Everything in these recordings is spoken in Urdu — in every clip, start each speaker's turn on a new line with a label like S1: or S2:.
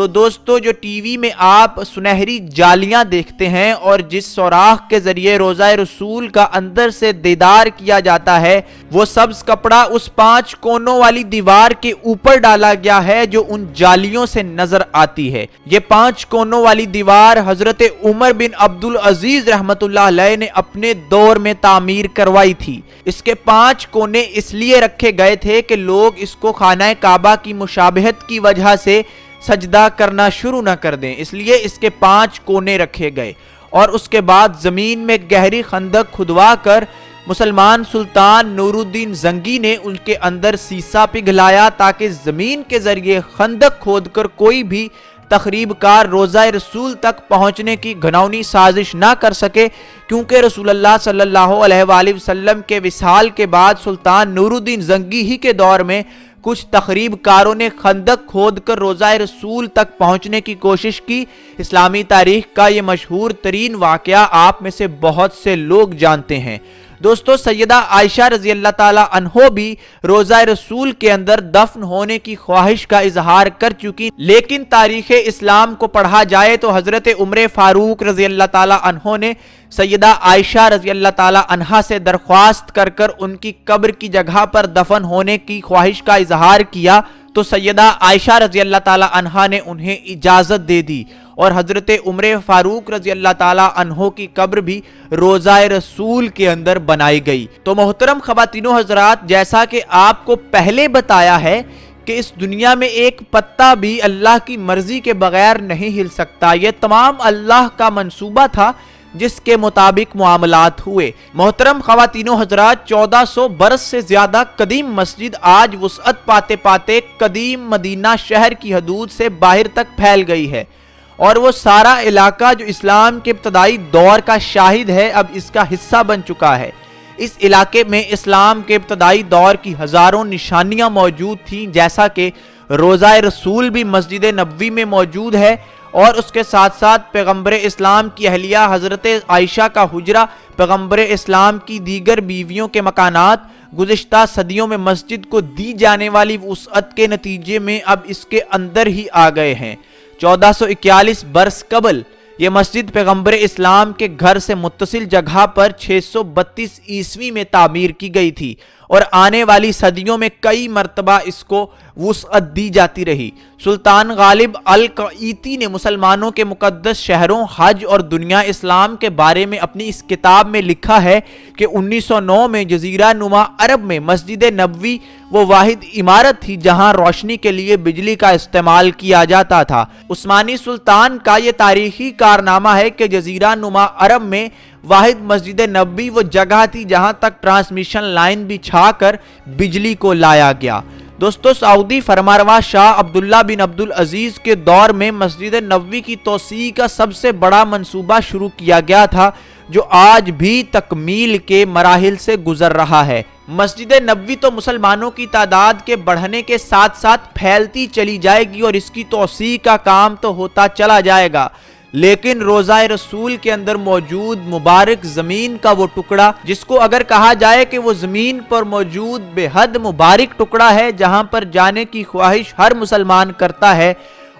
S1: تو دوستو جو ٹی وی میں آپ سنہری جالیاں دیکھتے ہیں اور جس سوراخ کے ذریعے روضہ رسول کا اندر سے دیدار کیا جاتا ہے، وہ سبز کپڑا اس 5 کونوں والی دیوار کے اوپر ڈالا گیا ہے جو ان جالیوں سے نظر آتی ہے۔ یہ 5 کونوں والی دیوار حضرت عمر بن عبدالعزیز رحمت اللہ علیہ نے اپنے دور میں تعمیر کروائی تھی۔ اس کے 5 کونے اس لیے رکھے گئے تھے کہ لوگ اس کو خانہ کعبہ کی مشابہت کی وجہ سے سجدہ کرنا شروع نہ کر دیں، اس لیے اس کے 5 کونے رکھے گئے۔ اور اس کے بعد زمین میں گہری خندق کھدوا کر مسلمان سلطان نور الدین زنگی نے ان کے اندر سیسا پگھلایا تاکہ زمین کے ذریعے خندق کھود کر کوئی بھی تخریب کار روضہ رسول تک پہنچنے کی گھناؤنی سازش نہ کر سکے، کیونکہ رسول اللہ صلی اللہ علیہ وآلہ وسلم کے وصال کے بعد سلطان نور الدین زنگی ہی کے دور میں کچھ تخریب کاروں نے خندق کھود کر روضہ رسول تک پہنچنے کی کوشش کی۔ اسلامی تاریخ کا یہ مشہور ترین واقعہ آپ میں سے بہت سے لوگ جانتے ہیں۔ دوستو سیدہ عائشہ رضی اللہ تعالی عنہ بھی روضہ رسول کے اندر دفن ہونے کی خواہش کا اظہار کر چکی، لیکن تاریخ اسلام کو پڑھا جائے تو حضرت عمر فاروق رضی اللہ تعالی عنہ نے سیدہ عائشہ رضی اللہ تعالی عنہ سے درخواست کر کر ان کی قبر کی جگہ پر دفن ہونے کی خواہش کا اظہار کیا، تو سیدہ عائشہ رضی اللہ تعالی عنہ نے انہیں اجازت دے دی اور حضرت عمر فاروق رضی اللہ تعالی عنہ کی قبر بھی روضہ رسول کے اندر بنائی گئی۔ تو محترم خواتین و حضرات، جیسا کہ آپ کو پہلے بتایا ہے کہ اس دنیا میں ایک پتا بھی اللہ کی مرضی کے بغیر نہیں ہل سکتا، یہ تمام اللہ کا منصوبہ تھا جس کے مطابق معاملات ہوئے۔ محترم خواتین و حضرات، 1400 برس سے زیادہ قدیم مسجد آج وسعت پاتے پاتے قدیم مدینہ شہر کی حدود سے باہر تک پھیل گئی ہے، اور وہ سارا علاقہ جو اسلام کے ابتدائی دور کا شاہد ہے اب اس کا حصہ بن چکا ہے۔ اس علاقے میں اسلام کے ابتدائی دور کی ہزاروں نشانیاں موجود تھیں، جیسا کہ روضہ رسول بھی مسجد نبوی میں موجود ہے، اور اس کے ساتھ ساتھ پیغمبر اسلام کی اہلیہ حضرت عائشہ کا حجرہ، پیغمبر اسلام کی دیگر بیویوں کے مکانات گزشتہ صدیوں میں مسجد کو دی جانے والی وسعت کے نتیجے میں اب اس کے اندر ہی آ گئے ہیں۔ 1441 برس قبل یہ مسجد پیغمبر اسلام کے گھر سے متصل جگہ پر 632 عیسوی میں تعمیر کی گئی تھی، اور آنے والی صدیوں میں کئی مرتبہ اس کو وسعت دی جاتی رہی۔ سلطان غالب القعیتی نے مسلمانوں کے مقدس شہروں حج اور دنیا اسلام کے بارے میں اپنی اس کتاب میں لکھا ہے کہ 1909 میں جزیرہ نما عرب میں مسجد نبوی وہ واحد عمارت تھی جہاں روشنی کے لیے بجلی کا استعمال کیا جاتا تھا۔ عثمانی سلطان کا یہ تاریخی کارنامہ ہے کہ جزیرہ نما عرب میں واحد مسجد نبوی وہ جگہ تھی جہاں تک ٹرانسمیشن لائن بچھا کر بجلی کو لایا گیا۔ دوستو سعودی فرمانروا شاہ عبداللہ بن عبدالعزیز کے دور میں مسجد نبوی کی توسیع کا سب سے بڑا منصوبہ شروع کیا گیا تھا، جو آج بھی تکمیل کے مراحل سے گزر رہا ہے۔ مسجد نبوی تو مسلمانوں کی تعداد کے بڑھنے کے ساتھ ساتھ پھیلتی چلی جائے گی اور اس کی توسیع کا کام تو ہوتا چلا جائے گا، لیکن روضہ رسول کے اندر موجود مبارک زمین کا وہ ٹکڑا، جس کو اگر کہا جائے کہ وہ زمین پر موجود بے حد مبارک ٹکڑا ہے جہاں پر جانے کی خواہش ہر مسلمان کرتا ہے،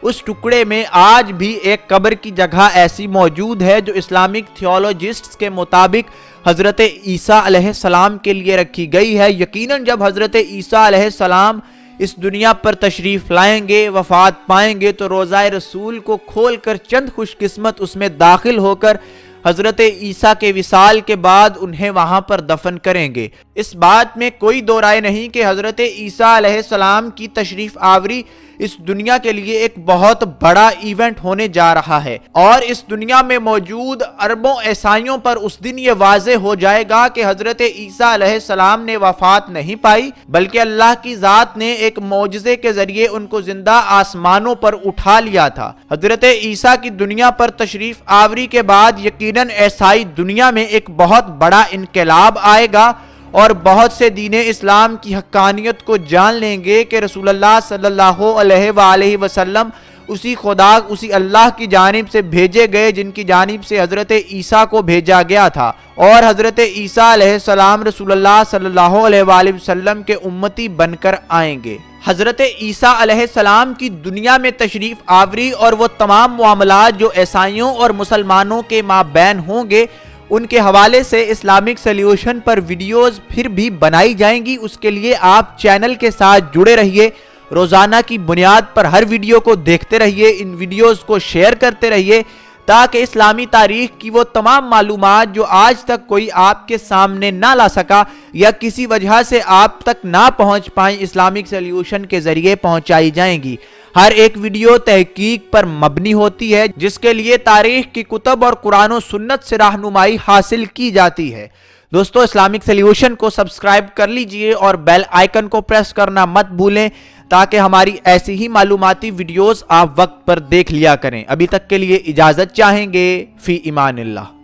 S1: اس ٹکڑے میں آج بھی ایک قبر کی جگہ ایسی موجود ہے جو اسلامک تھیولوجسٹس کے مطابق حضرت عیسیٰ علیہ السلام کے لیے رکھی گئی ہے۔ یقیناً جب حضرت عیسیٰ علیہ السلام اس دنیا پر تشریف لائیں گے، وفات پائیں گے، تو روضہ رسول کو کھول کر چند خوش قسمت اس میں داخل ہو کر حضرت عیسیٰ کے وصال کے بعد انہیں وہاں پر دفن کریں گے۔ اس بات میں کوئی دو رائے نہیں کہ حضرت عیسیٰ علیہ السلام کی تشریف آوری اس دنیا کے لیے ایک بہت بڑا ایونٹ ہونے جا رہا ہے، اور اس دنیا میں موجود اربوں عیسائیوں پر اس دن یہ واضح ہو جائے گا کہ حضرت عیسیٰ علیہ السلام نے وفات نہیں پائی، بلکہ اللہ کی ذات نے ایک معجزے کے ذریعے ان کو زندہ آسمانوں پر اٹھا لیا تھا۔ حضرت عیسیٰ کی دنیا پر تشریف آوری کے بعد یقیناً عیسائی دنیا میں ایک بہت بڑا انقلاب آئے گا، اور بہت سے دین اسلام کی حقانیت کو جان لیں گے کہ رسول اللہ صلی اللہ علیہ وآلہ وسلم اسی خدا اسی اللہ کی جانب سے بھیجے گئے جن کی جانب سے حضرت عیسیٰ کو بھیجا گیا تھا، اور حضرت عیسیٰ علیہ السلام رسول اللہ صلی اللہ علیہ وآلہ وسلم کے امتی بن کر آئیں گے۔ حضرت عیسیٰ علیہ السلام کی دنیا میں تشریف آوری اور وہ تمام معاملات جو عیسائیوں اور مسلمانوں کے مابین ہوں گے، ان کے حوالے سے اسلامک سلیوشن پر ویڈیوز پھر بھی بنائی جائیں گی۔ اس کے لیے آپ چینل کے ساتھ جڑے رہیے، روزانہ کی بنیاد پر ہر ویڈیو کو دیکھتے رہیے، ان ویڈیوز کو شیئر کرتے رہیے تاکہ اسلامی تاریخ کی وہ تمام معلومات جو آج تک کوئی آپ کے سامنے نہ لا سکا یا کسی وجہ سے آپ تک نہ پہنچ پائیں، اسلامک سلیوشن کے ذریعے پہنچائی جائیں گی۔ ہر ایک ویڈیو تحقیق پر مبنی ہوتی ہے، جس کے لیے تاریخ کی کتب اور قرآن و سنت سے رہنمائی حاصل کی جاتی ہے۔ دوستو، اسلامک سلیوشن کو سبسکرائب کر لیجئے اور بیل آئیکن کو پریس کرنا مت بھولیں تاکہ ہماری ایسی ہی معلوماتی ویڈیوز آپ وقت پر دیکھ لیا کریں۔ ابھی تک کے لیے اجازت چاہیں گے۔ فی امان اللہ۔